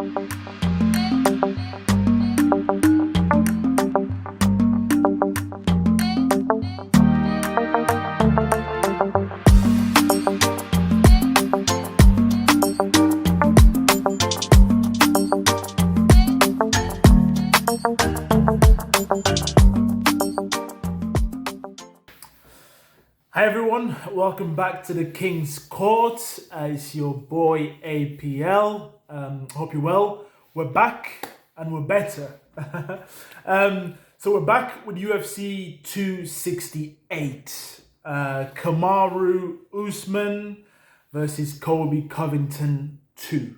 Hi everyone, welcome back to the King's Court. It's your boy APL. Hope you're well. We're back and we're better. So we're back with UFC 268. Kamara Usman versus Covington 2.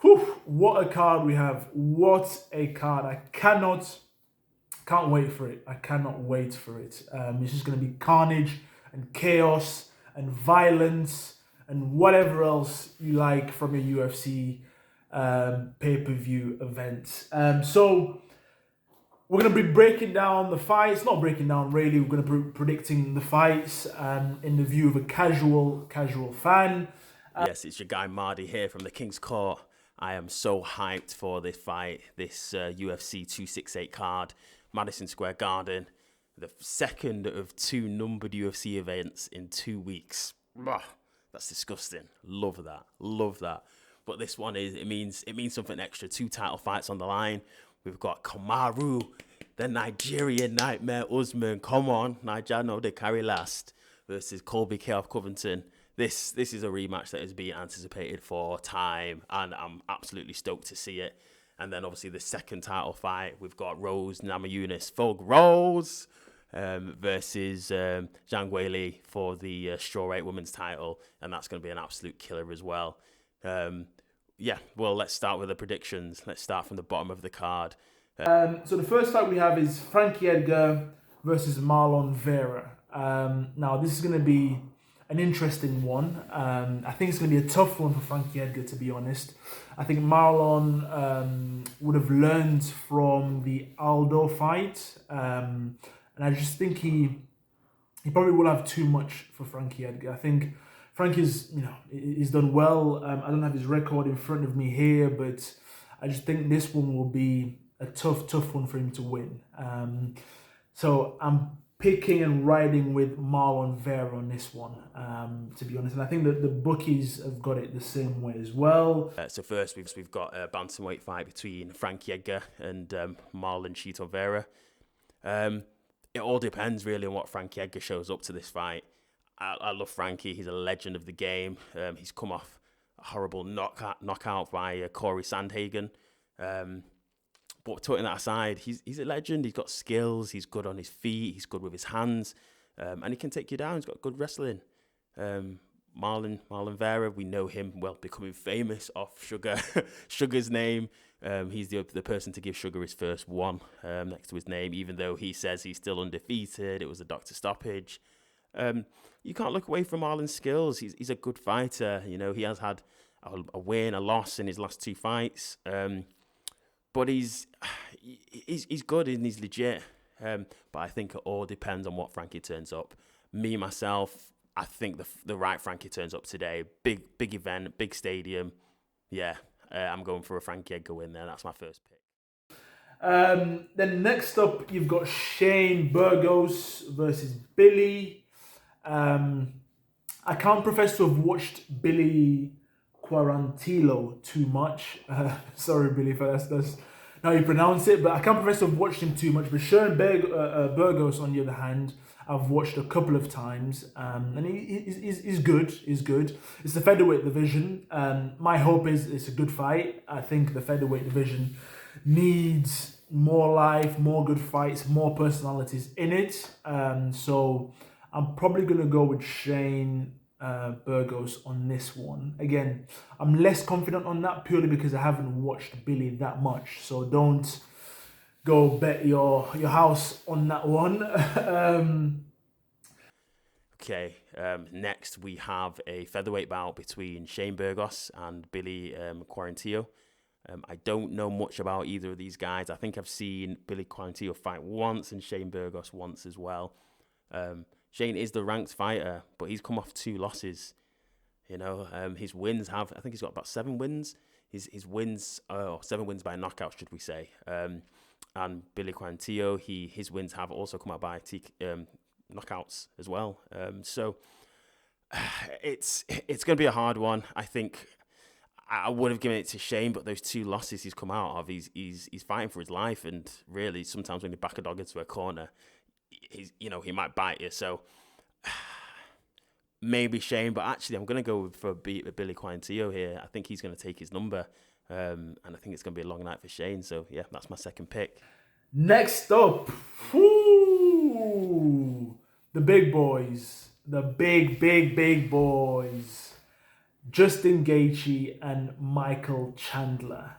Whew, what a card we have. What a card. Can't wait for it. I cannot wait for it. It's just going to be carnage and chaos and violence and whatever else you like from a UFC pay-per-view event. So we're going to be breaking down the fights. Not breaking down really. We're going to be predicting the fights in the view of a casual fan. Yes, it's your guy Mardy here from the King's Court. I am so hyped for this fight, this UFC 268 card. Madison Square Garden, the second of two numbered UFC events in 2 weeks. Ugh, that's disgusting. Love that. But this one it means something extra. 2 title fights on the line. We've got Kamara, the Nigerian nightmare Usman. Come on, Naija, no, they carry last. Versus Colby K. Covington. This is a rematch that has been anticipated for time, and I'm absolutely stoked to see it. And then obviously the second title fight, we've got Namajunas, Folk Rose versus Zhang Wei Lee for the Straweight women's title. And that's going to be an absolute killer as well. Well, let's start with the predictions. Let's start from the bottom of the card. So the first fight we have is Frankie Edgar versus Marlon Vera. Now, this is going to be an interesting one. I think it's going to be a tough one for Frankie Edgar, to be honest. I think Marlon would have learned from the Aldo fight. And I just think he probably will have too much for Frankie Edgar. I think Frankie's, he's done well. I don't have his record in front of me here, but I just think this one will be a tough one for him to win. So I'm picking and riding with Marlon Vera on this one, to be honest. And I think that the bookies have got it the same way as well. So first, we've got a bantamweight fight between Frankie Edgar and Marlon Chito Vera. It all depends really on what Frankie Edgar shows up to this fight. I love Frankie. He's a legend of the game. He's come off a horrible knockout by Corey Sandhagen. But putting that aside, he's a legend. He's got skills. He's good on his feet. He's good with his hands. And he can take you down. He's got good wrestling. Marlon Vera, we know him, becoming famous off Sugar's name. He's the person to give Sugar his first one next to his name, even though he says he's still undefeated. It was a doctor stoppage. You can't look away from Marlon's skills. He's a good fighter. He has had a win, a loss in his last 2 fights. But he's good and he's legit. But I think it all depends on what Frankie turns up. Myself, I think the right Frankie turns up today. Big event, big stadium. Yeah, I'm going for a Frankie Edgar win there. That's my first pick. Then next up, you've got Shane Burgos versus Billy. I can't profess to have watched Billy Quarantillo too much. Sorry, Billy, if that's how you pronounce it, but I can't profess to have watched him too much. But Shane Burgos, on the other hand, I've watched a couple of times, and he's good. He's good. It's the featherweight division. My hope is it's a good fight. I think the featherweight division needs more life, more good fights, more personalities in it. So I'm probably gonna go with Shane Burgos on this one. Again, I'm less confident on that purely because I haven't watched Billy that much. So don't go bet your house on that one. Okay, next we have a featherweight bout between Shane Burgos and Billy Quarantillo. I don't know much about either of these guys. I think I've seen Billy Quarantillo fight once and Shane Burgos once as well. Shane is the ranked fighter, but he's come off 2 losses. His wins I think he's got about 7 wins his wins, 7 wins by knockout, should we say? And Billy Quarantillo, his wins have also come out by knockouts as well. So it's going to be a hard one. I think I would have given it to Shane, but those 2 losses he's come out of, he's fighting for his life, and really sometimes when you back a dog into a corner, he might bite you. So maybe Shane, but actually I'm going to go for Billy Quarantillo here. I think he's going to take his number, and I think it's going to be a long night for Shane. So yeah, that's my second pick. Next up, whoo, the big boys, the big boys. Justin Gaethje and Michael Chandler.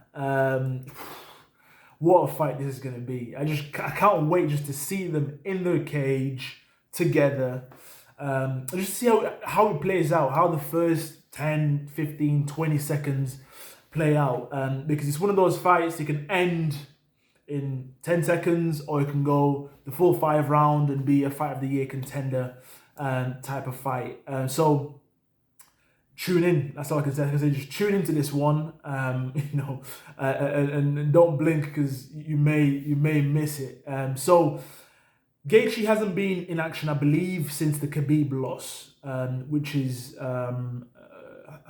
What a fight this is going to be. I can't wait just to see them in the cage together. Just see how it plays out, how the first 10, 15, 20 seconds play out. Because it's one of those fights that can end in 10 seconds, or it can go the full 5 round and be a fight of the year contender type of fight. So tune in. That's all I can say. Just tune into this one, and don't blink, because you may miss it. So Gaichy hasn't been in action, I believe, since the Khabib loss, which is I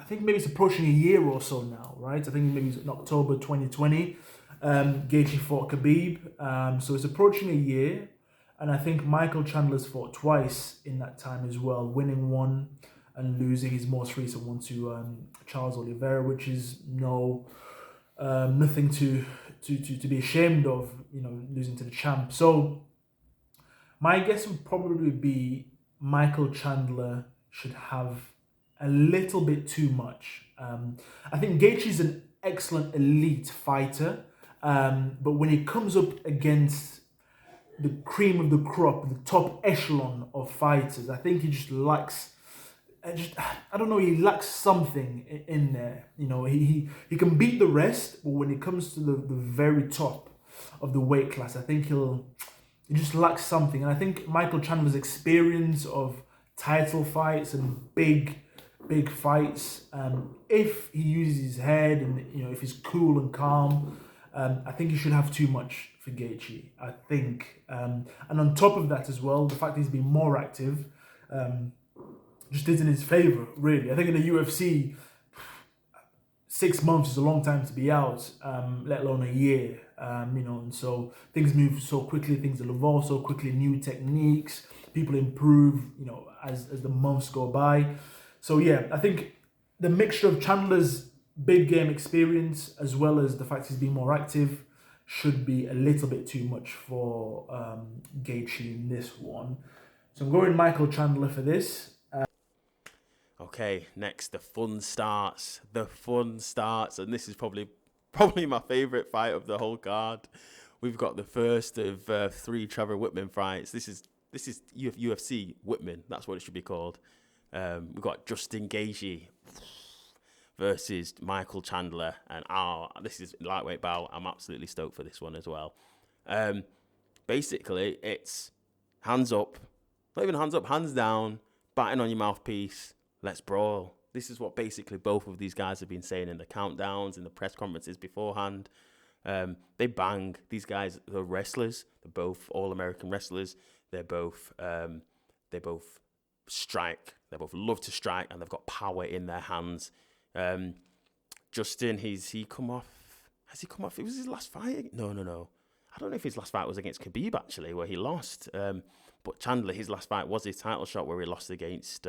think maybe it's approaching a year or so now, right? I think maybe it's in October 2020. Gaichy fought Khabib, so it's approaching a year, and I think Michael Chandler's fought twice in that time as well, winning one and losing his most recent one to Charles Oliveira, which is nothing to be ashamed of, losing to the champ. So my guess would probably be Michael Chandler should have a little bit too much. I think Gaethje's an excellent elite fighter, but when he comes up against the cream of the crop, the top echelon of fighters, I think he just lacks. I don't know, he lacks something in there. He can beat the rest, but when it comes to the very top of the weight class, I think he just lacks something. And I think Michael Chandler's experience of title fights and big fights, if he uses his head and if he's cool and calm, I think he should have too much for Gaethje, I think. And on top of that as well, the fact he's been more active just isn't in his favour, really. I think in the UFC, 6 months is a long time to be out, let alone a year. And so things move so quickly, things will evolve so quickly, new techniques, people improve, as the months go by. So yeah, I think the mixture of Chandler's big game experience as well as the fact he's been more active should be a little bit too much for Gaethje in this one. So I'm going Michael Chandler for this. Okay, next, the fun starts, and this is probably my favourite fight of the whole card. We've got the first of 3 Trevor Whitman fights. This is UFC Whitman, that's what it should be called. We've got Justin Gaethje versus Michael Chandler, and this is lightweight bout. I'm absolutely stoked for this one as well. Basically, it's hands up, not even hands up, hands down, batting on your mouthpiece. Let's brawl. This is what basically both of these guys have been saying in the countdowns, in the press conferences beforehand. They bang. These guys, they're wrestlers. They're both all-American wrestlers. They both strike. They both love to strike, and they've got power in their hands. Justin, has he come off? It was his last fight. No. I don't know if his last fight was against Khabib, actually, where he lost. But Chandler, his last fight was his title shot where he lost against...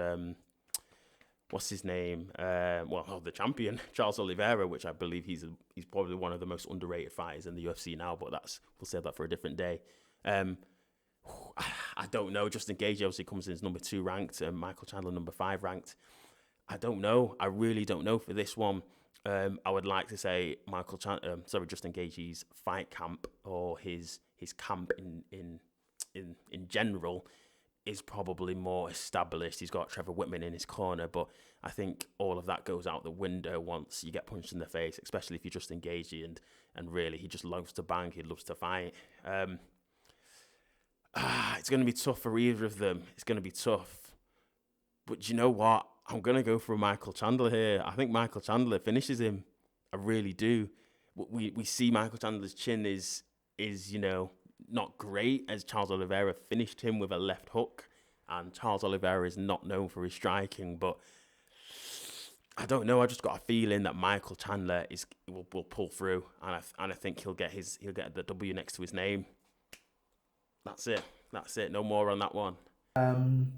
what's his name? The champion, Charles Oliveira, which I believe he's probably one of the most underrated fighters in the UFC now, but we'll save that for a different day. I don't know. Justin Gaethje obviously comes in as number 2 ranked, and Michael Chandler number 5 ranked. I don't know. I really don't know for this one. I would like to say Justin Gaethje's fight camp, or his camp in general, is probably more established. He's got Trevor Whitman in his corner, but I think all of that goes out the window once you get punched in the face, especially if you're Justin Gaethje, and really he just loves to bang, he loves to fight. It's going to be tough for either of them. It's going to be tough. But you know what? I'm going to go for Michael Chandler here. I think Michael Chandler finishes him. I really do. We see Michael Chandler's chin is not great, as Charles Oliveira finished him with a left hook, and Charles Oliveira is not known for his striking, but I don't know. I just got a feeling that Michael Chandler will pull through, and I think he'll get the W next to his name. That's it. No more on that one. And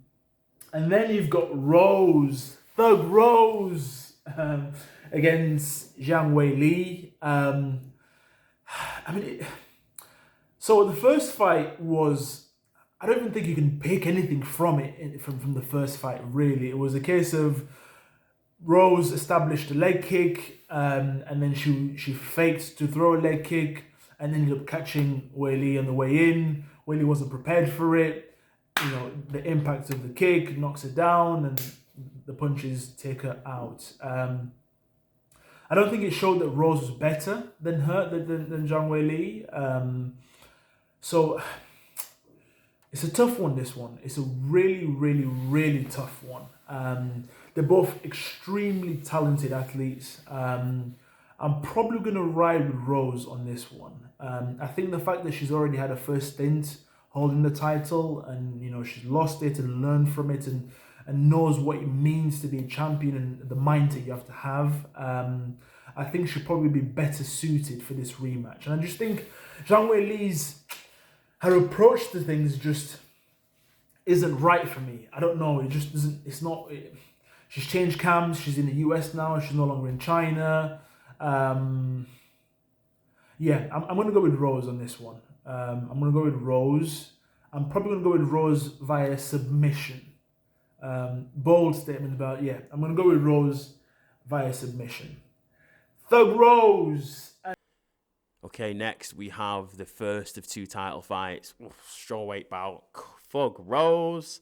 then you've got Thug Rose, against Zhang Wei Lee. So the first fight was, I don't even think you can pick anything from it, from the first fight, really. It was a case of Rose established a leg kick, and then she faked to throw a leg kick, and ended up catching Wei Lee on the way in. Wei Lee wasn't prepared for it. The impact of the kick knocks her down, and the punches take her out. I don't think it showed that Rose was better than Zhang Wei Lee. So it's a tough one, this one. It's a really, really, really tough one. They're both extremely talented athletes. I'm probably going to ride with Rose on this one. I think the fact that she's already had a first stint holding the title, and she's lost it and learned from it, and knows what it means to be a champion and the mindset you have to have. I think she'll probably be better suited for this rematch. And I just think Zhang Wei Lee's, her approach to things just isn't right for me. I don't know. It just doesn't. It's not. She's changed camps. She's in the US now. She's no longer in China. I'm going to go with Rose on this one. I'm going to go with Rose. I'm probably going to go with Rose via submission. Bold statement about, I'm going to go with Rose via submission. Thug Rose. Okay, next we have the first of two title fights. Straweight bout. Thug Rose.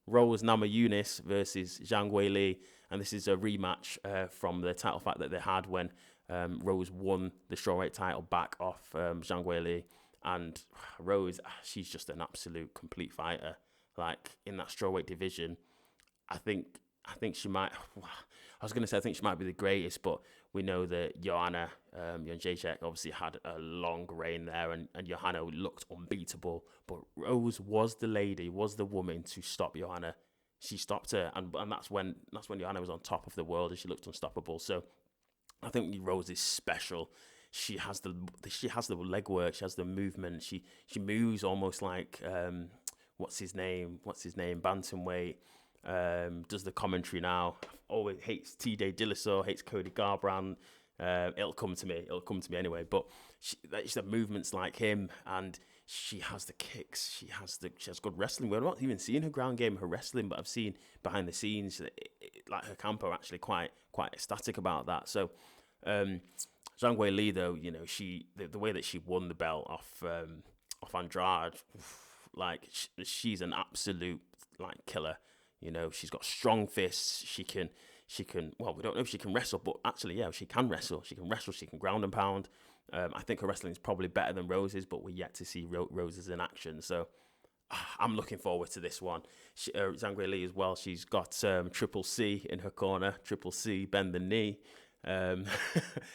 Namajunas versus Zhang Wei Lee. And this is a rematch from the title fight that they had when Rose won the straweight title back off Zhang Wei Lee. And Rose, she's just an absolute complete fighter. Like, in that straweight division, I think she might. I was going to say I think she might be the greatest, but we know that Joanna Jędrzejczyk obviously had a long reign there, and Joanna looked unbeatable. But Rose was the woman to stop Joanna. She stopped her, and that's when Joanna was on top of the world, and she looked unstoppable. So I think Rose is special. She has the leg work. She has the movement. She moves almost like what's his name, bantamweight. Does the commentary now. Always hates TJ Dillashaw, hates Cody Garbrandt. It'll come to me anyway. But she has movements like him, and she has the kicks. She has good wrestling. We're not even seeing her ground game, her wrestling, but I've seen behind the scenes, like her campo, actually quite ecstatic about that. So Zhang Wei Lee, though, the way that she won the belt off Andrade, like she's an absolute killer. She's got strong fists. She can. Well, we don't know if she can wrestle, but actually, she can wrestle. She can ground and pound. I think her wrestling is probably better than Rose's, but we're yet to see Rose's in action. So I'm looking forward to this one. Zhang Wei Lee as well. She's got Triple C in her corner. Triple C, bend the knee,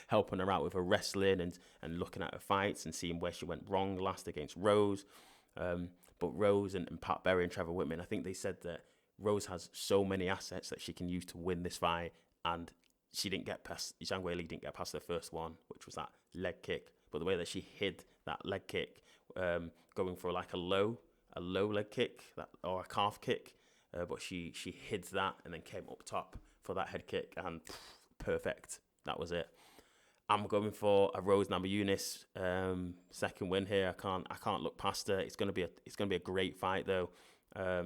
helping her out with her wrestling and looking at her fights and seeing where she went wrong last against Rose. But Rose and Pat Berry and Trevor Whitman, I think they said that Rose has so many assets that she can use to win this fight, and Zhang Wei Lee didn't get past the first one, which was that leg kick. But the way that she hid that leg kick, going for a low leg kick, or a calf kick, but she hid that and then came up top for that head kick, and perfect. That was it. I'm going for a Rose Namajunas second win here. I can't look past her. It's gonna be a great fight though.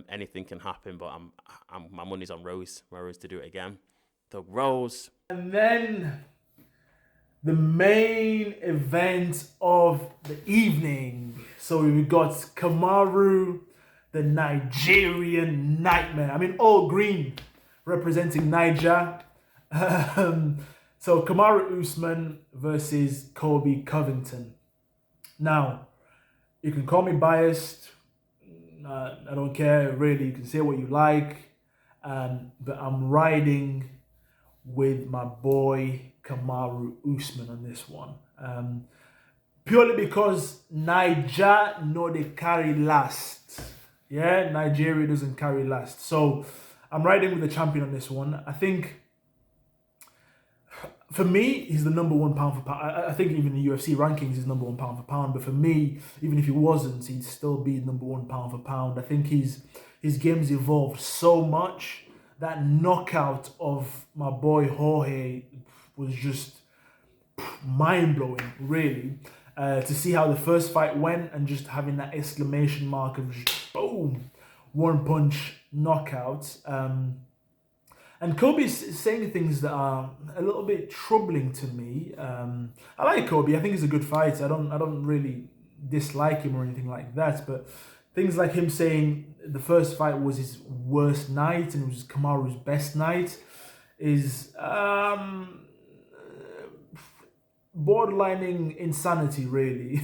Anything can happen, but my money's on Rose to do it again. So Rose. And then the main event of the evening. So we've got Kamara, the Nigerian nightmare. I mean, all green, representing Naija. So Kamara Usman versus Covington. Now, you can call me biased. I don't care, really. You can say what you like. But I'm riding with my boy Kamaru Usman on this one. Purely because Naija know they carry last. Yeah, Nigeria doesn't carry last. So I'm riding with the champion on this one. I think for me, he's the number one pound for pound. I think even the UFC rankings, he's number one pound for pound. But for me, even if he wasn't, he'd still be number one pound for pound. I think his game's evolved so much. That knockout of my boy Jorge was just mind-blowing, really. To see how the first fight went and just having that exclamation mark of just boom, one punch knockout. And Kobe's saying things that are a little bit troubling to me. I like Kobe. I think he's a good fighter. I don't really dislike him or anything like that. But things like him saying the first fight was his worst night and it was Kamaru's best night is borderlining insanity, really.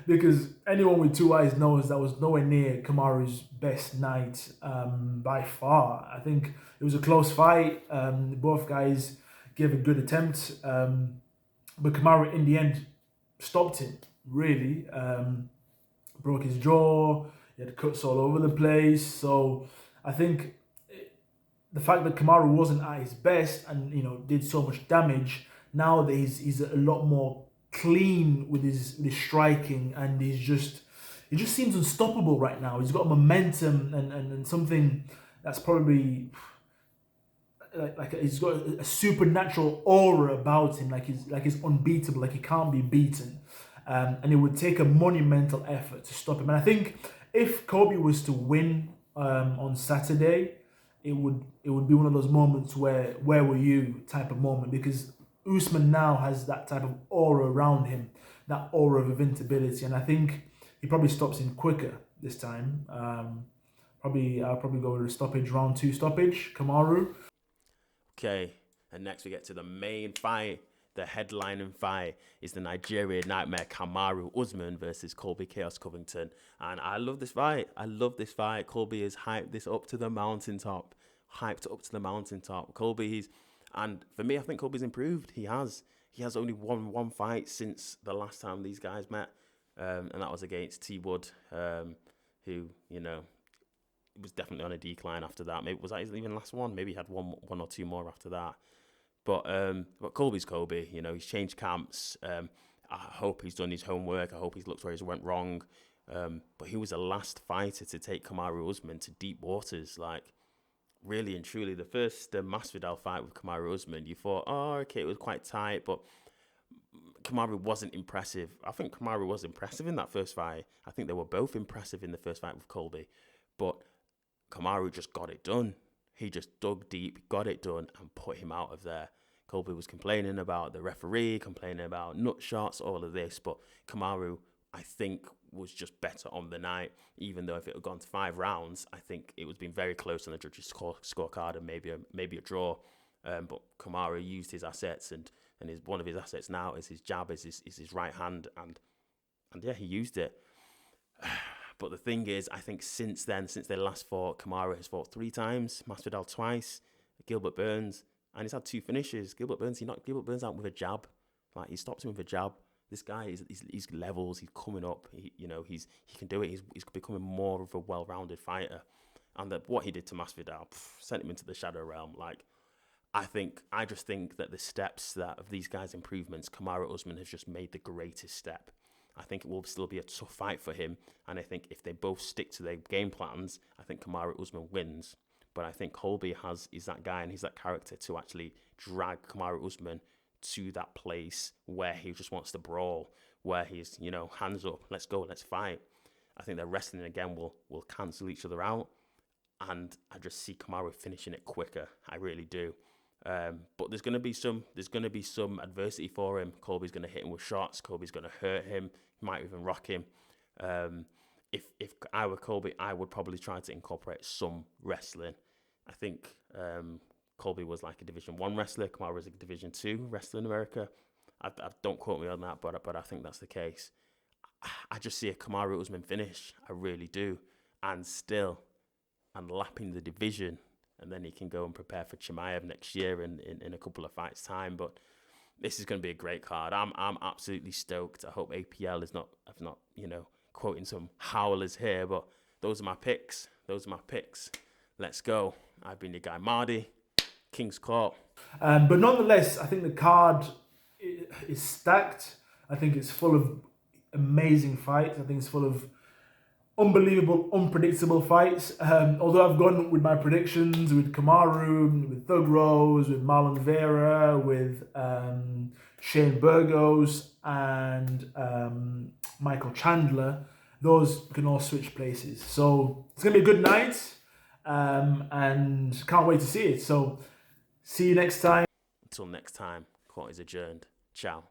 Because anyone with two eyes knows that was nowhere near Kamaru's best night by far. I think it was a close fight. Both guys gave a good attempt. But Kamara, in the end, stopped him, really. Broke his jaw. He had cuts all over the place. So I think the fact that Kamaru wasn't at his best and, did so much damage, now that he's a lot more clean with his striking, and he just seems unstoppable right now. He's got momentum and something that's probably like he's got a supernatural aura about him, like he's unbeatable, like he can't be beaten. And it would take a monumental effort to stop him. And I think if Kobe was to win on Saturday, it would be one of those moments where were you type of moment, because Usman now has that type of aura around him, that aura of invincibility, and I think he probably stops him quicker this time. I'll probably go with a stoppage, round 2 stoppage, Kamaru. Okay, and next we get to the main fight. The headlining fight is the Nigerian Nightmare Kamaru Usman versus Colby Chaos Covington. And I love this fight. Colby has hyped this up to the mountaintop. Colby, and for me, I think Colby's improved. He has only won one fight since the last time these guys met. And that was against T Wood, who, was definitely on a decline after that. Maybe was that his even last one? Maybe he had one or two more after that. But Colby's Colby. He's changed camps. I hope he's done his homework. I hope he's looked where he's went wrong. But he was the last fighter to take Kamaru Usman to deep waters. Like, really and truly, the first Masvidal fight with Kamaru Usman, you thought, oh, okay, it was quite tight, but Kamaru wasn't impressive. I think Kamaru was impressive in that first fight. I think they were both impressive in the first fight with Colby. But Kamaru just got it done. He just dug deep, got it done, and put him out of there. Colby was complaining about the referee, complaining about nut shots, all of this. But Kamaru, I think, was just better on the night. Even though if it had gone to 5 rounds, I think it was been very close on the judges' scorecard and maybe a draw. But Kamara used his assets, and one of his assets now is his jab, is his right hand, and yeah, he used it. But the thing is, I think since they last fought, Kamara has fought 3 times, Masvidal twice, Gilbert Burns, and he's had 2 finishes. He knocked Gilbert Burns out with a jab. Like, he stopped him with a jab. This guy he's levels. He's coming up. He can do it. He's becoming more of a well-rounded fighter. And what he did to Masvidal sent him into the shadow realm. Like, I just think that the steps that of these guys' improvements, Kamaru Usman has just made the greatest step. I think it will still be a tough fight for him. And I think if they both stick to their game plans, I think Kamaru Usman wins. But I think Colby is that guy and he's that character to actually drag Kamaru Usman to that place where he just wants to brawl, where he's, hands up, let's go, let's fight. I think their wrestling again will cancel each other out. And I just see Kamara finishing it quicker. I really do. But there's going to be some adversity for him. Colby's going to hit him with shots. Colby's going to hurt him. He might even rock him. If I were Colby, I would probably try to incorporate some wrestling. I think Colby was like a Division 1 wrestler. Kamara was a Division 2 wrestler in America. I don't quote me on that, but I think that's the case. I just see a Kamaru Usman finish. I really do. And lapping the division. And then he can go and prepare for Chimaev next year in a couple of fights' time. But this is going to be a great card. I'm absolutely stoked. I hope APL is not, I've not, quoting some howlers here, but those are my picks. Let's go. I've been your guy Mardy, King's Court. But nonetheless, I think the card is stacked. I think it's full of amazing fights. I think it's full of unbelievable, unpredictable fights. Although I've gone with my predictions with Kamara, with Thug Rose, with Marlon Vera, with Shane Burgos, and Michael Chandler, those can all switch places. So it's going to be a good night, and can't wait to see it. So see you next time. Until next time, court is adjourned. Ciao.